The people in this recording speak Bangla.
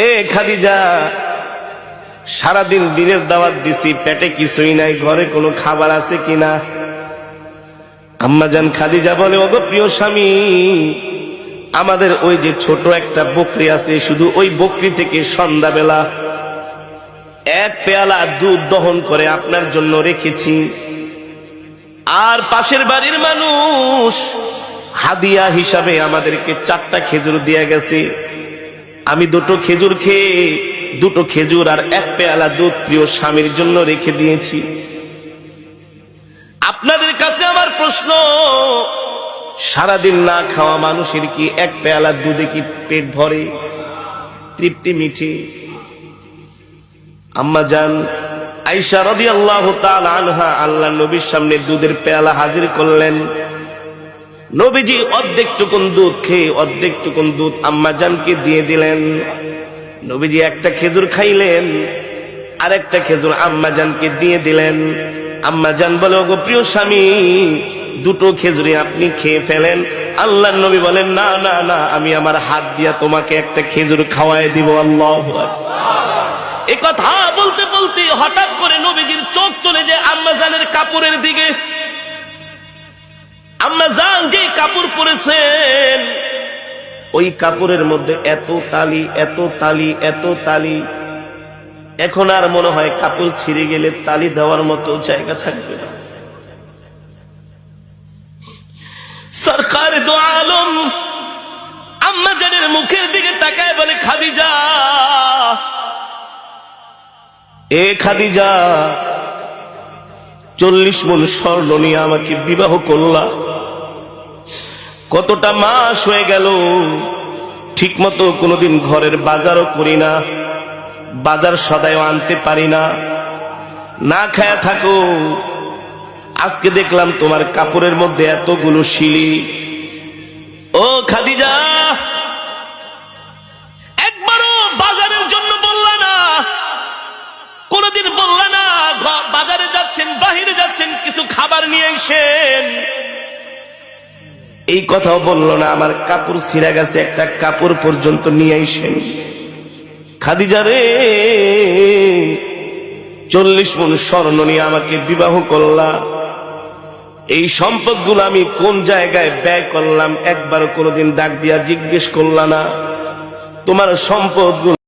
এ খাদিজা, সারাদিন দিনের দাওয়াত দিছি, পেটে কিছুই নাই, ঘরে কোনো খাবার আছে কিনা? আম্মাজান খাদিজা বলে, ওগো প্রিয় স্বামী, আমাদের ওই যে ছোট একটা বকরি আছে, শুধু ওই বকরি থেকে সন্ধ্যাবেলা এক পেয়ালা দুধ দহন করে আপনার জন্য রেখেছি। আর পাশের বাড়ির মানুষ হাদিয়া হিসাবে আমাদেরকে 4টা খেজুর দিয়ে গেছে। আমি 2টো খেজুর খেয়ে 2টো খেজুর আর এক পেয়ালা দুধ প্রিয় স্বামীর জন্য রেখে দিয়েছি। আপনাদের কাছে আমার প্রশ্ন, সারাদিন না খাওয়া মানুষের কি এক পেয়ালা দুধে কি পেট ভরে, তৃপ্তি মিঠে? আম্মাজান আয়েশা রাদিয়াল্লাহু তাআলা আনহা আল্লাহর নবীর সামনে দুধের পেয়ালা হাজির করলেন। নবীজি অর্ধেকটুকুন দুধ খেয়ে অর্ধেকটুকুন দুধ আম্মাজানকে দিয়ে দিলেন। নবীজি একটা খেজুর খাইলেন, আর একটা খেজুর আম্মাজানকে দিয়ে দিলেন। আম্মাজান বলে, ওগো প্রিয় স্বামী, 2টো খেজুরি আপনি খেয়ে ফেলেন। আল্লাহর নবী বলেন, না না না, আমি আমার হাত দিয়া তোমাকে একটা খেজুর খাওয়াই দিব। আল্লাহু আকবার। এই কথা বলতে বলতে হঠাৎ করে নবীজির চোখ চলে যায় আম্মাজানের কাপড়ের দিকে। আম্মাজান যে কাপড় পরেছেন, ওই কাপড়ের মধ্যে এত তালি, এত তালি, এত তালি, এখন আর মনে হয় কাপড় ছিঁড়ে গেলে তালি দেওয়ার মতো জায়গা থাকবে না। সরকার দো আলম আম্মাজানের মুখের দিকে তাকায় বলে, খাদিজা, এ খাদিজা, 40 মণ স্বর্ণ নিয়ে আমাকে বিবাহ করলা, কতটা মাস হয়ে গেল, ঠিক মতো কোনোদিন ঘরের বাজারও করি না, বাজার সদাইও আনতে পারি না, না খায়া থাকো। আজকে দেখলাম তোমার কাপড়ের মধ্যে এতগুলো শিলি। ও খাদিজা, একবারও বাজারের জন্য বললা না, কোনদিন বললা না বাজারে যাচ্ছেন, বাহিরে যাচ্ছেন, কিছু খাবার নিয়ে আসেন, এই কথাও বললো না। আমার কাপড় ছিঁড়া গেছে, একটা কাপড় পর্যন্ত নিয়ে আসেন। খাদিজা রে, 40 মণ স্বর্ণ নিয়ে আমাকে বিবাহ করলা, এই সম্পদগুলো আমি কোন জায়গায় ব্যয় করলাম একবারও কোনোদিন ডাক দিয়া জিজ্ঞেস করলা না। তোমার সম্পদগুলো